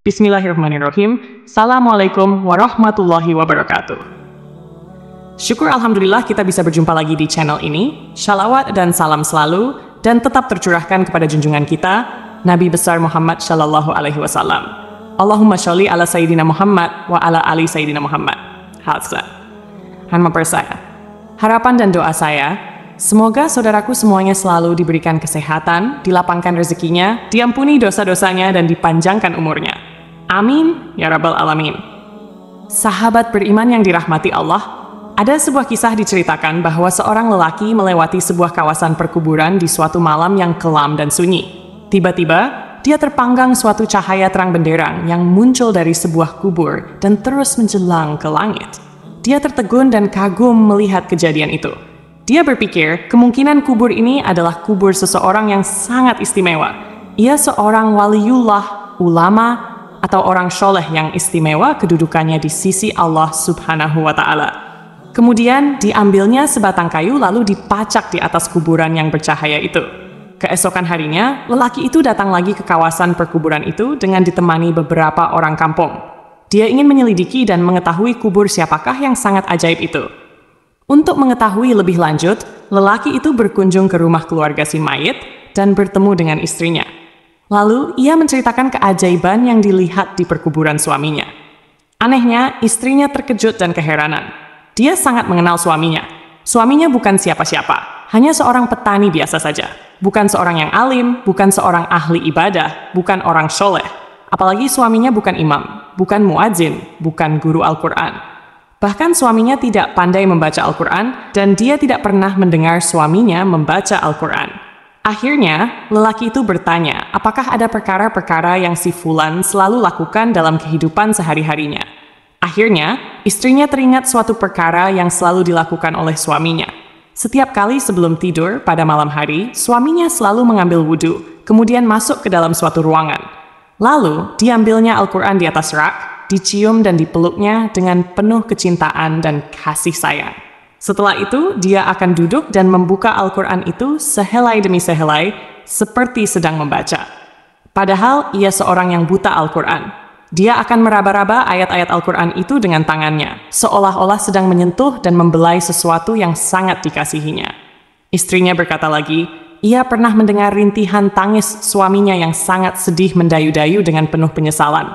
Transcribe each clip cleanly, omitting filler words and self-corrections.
Bismillahirrahmanirrahim. Assalamualaikum warahmatullahi wabarakatuh. Syukur alhamdulillah kita bisa berjumpa lagi di channel ini. Shalawat dan salam selalu dan tetap tercurahkan kepada junjungan kita, Nabi besar Muhammad Shallallahu Alaihi Wasallam. Allahumma sholli ala Sayyidina Muhammad wa ala ali Sayyidina Muhammad. Hazrat. Hanma persaya. Harapan dan doa saya, semoga saudaraku semuanya selalu diberikan kesehatan, dilapangkan rezekinya, diampuni dosa-dosanya, dan dipanjangkan umurnya. Amin, ya Rabbal Alamin. Sahabat beriman yang dirahmati Allah, ada sebuah kisah diceritakan bahwa seorang lelaki melewati sebuah kawasan perkuburan di suatu malam yang kelam dan sunyi. Tiba-tiba, dia terpanggang suatu cahaya terang benderang yang muncul dari sebuah kubur dan terus menjelang ke langit. Dia tertegun dan kagum melihat kejadian itu. Dia berpikir kemungkinan kubur ini adalah kubur seseorang yang sangat istimewa. Ia seorang waliullah, ulama, atau orang soleh yang istimewa kedudukannya di sisi Allah Subhanahu wa Ta'ala. Kemudian diambilnya sebatang kayu lalu dipacak di atas kuburan yang bercahaya itu. Keesokan harinya, lelaki itu datang lagi ke kawasan perkuburan itu dengan ditemani beberapa orang kampung. Dia ingin menyelidiki dan mengetahui kubur siapakah yang sangat ajaib itu. Untuk mengetahui lebih lanjut, lelaki itu berkunjung ke rumah keluarga si mayit dan bertemu dengan istrinya. Lalu, ia menceritakan keajaiban yang dilihat di perkuburan suaminya. Anehnya, istrinya terkejut dan keheranan. Dia sangat mengenal suaminya. Suaminya bukan siapa-siapa, hanya seorang petani biasa saja. Bukan seorang yang alim, bukan seorang ahli ibadah, bukan orang soleh. Apalagi suaminya bukan imam, bukan muadzin, bukan guru Al-Quran. Bahkan suaminya tidak pandai membaca Al-Quran dan dia tidak pernah mendengar suaminya membaca Al-Quran. Akhirnya, lelaki itu bertanya, apakah ada perkara-perkara yang si Fulan selalu lakukan dalam kehidupan sehari-harinya. Akhirnya, istrinya teringat suatu perkara yang selalu dilakukan oleh suaminya. Setiap kali sebelum tidur pada malam hari, suaminya selalu mengambil wudhu, kemudian masuk ke dalam suatu ruangan. Lalu, diambilnya Al-Quran di atas rak, dicium dan dipeluknya dengan penuh kecintaan dan kasih sayang. Setelah itu, dia akan duduk dan membuka Al-Quran itu sehelai demi sehelai, seperti sedang membaca. Padahal, ia seorang yang buta Al-Quran. Dia akan meraba-raba ayat-ayat Al-Quran itu dengan tangannya, seolah-olah sedang menyentuh dan membelai sesuatu yang sangat dikasihinya. Istrinya berkata lagi, ia pernah mendengar rintihan tangis suaminya yang sangat sedih mendayu-dayu dengan penuh penyesalan.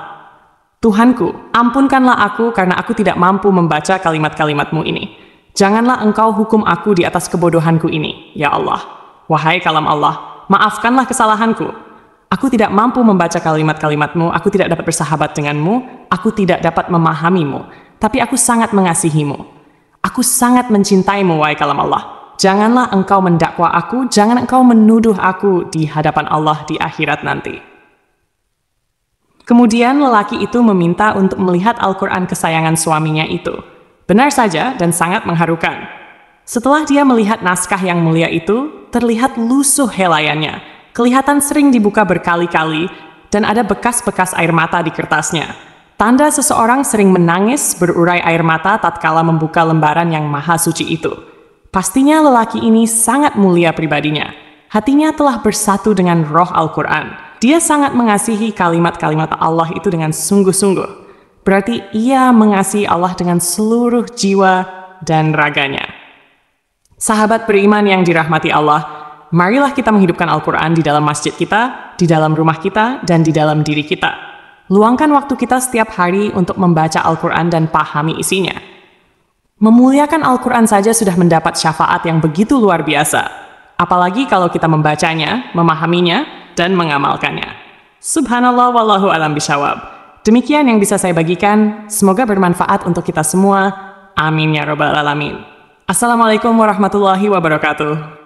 Tuhanku, ampunkanlah aku karena aku tidak mampu membaca kalimat-kalimatmu ini. Janganlah engkau hukum aku di atas kebodohanku ini, ya Allah. Wahai kalam Allah, maafkanlah kesalahanku. Aku tidak mampu membaca kalimat-kalimatmu, aku tidak dapat bersahabat denganmu, aku tidak dapat memahamimu, tapi aku sangat mengasihimu. Aku sangat mencintaimu, wahai kalam Allah. Janganlah engkau mendakwa aku, jangan engkau menuduh aku di hadapan Allah di akhirat nanti. Kemudian lelaki itu meminta untuk melihat Al-Quran kesayangan suaminya itu. Benar saja dan sangat mengharukan. Setelah dia melihat naskah yang mulia itu, terlihat lusuh helaiannya. Kelihatan sering dibuka berkali-kali dan ada bekas-bekas air mata di kertasnya. Tanda seseorang sering menangis berurai air mata tatkala membuka lembaran yang maha suci itu. Pastinya lelaki ini sangat mulia pribadinya. Hatinya telah bersatu dengan roh Al-Quran. Dia sangat mengasihi kalimat-kalimat Allah itu dengan sungguh-sungguh. Berarti ia mengasihi Allah dengan seluruh jiwa dan raganya. Sahabat beriman yang dirahmati Allah, marilah kita menghidupkan Al-Quran di dalam masjid kita, di dalam rumah kita, dan di dalam diri kita. Luangkan waktu kita setiap hari untuk membaca Al-Quran dan pahami isinya. Memuliakan Al-Quran saja sudah mendapat syafaat yang begitu luar biasa. Apalagi kalau kita membacanya, memahaminya, dan mengamalkannya. Subhanallah wallahu alam bishawab. Demikian yang bisa saya bagikan. Semoga bermanfaat untuk kita semua. Amin ya Rabbal Alamin. Assalamualaikum warahmatullahi wabarakatuh.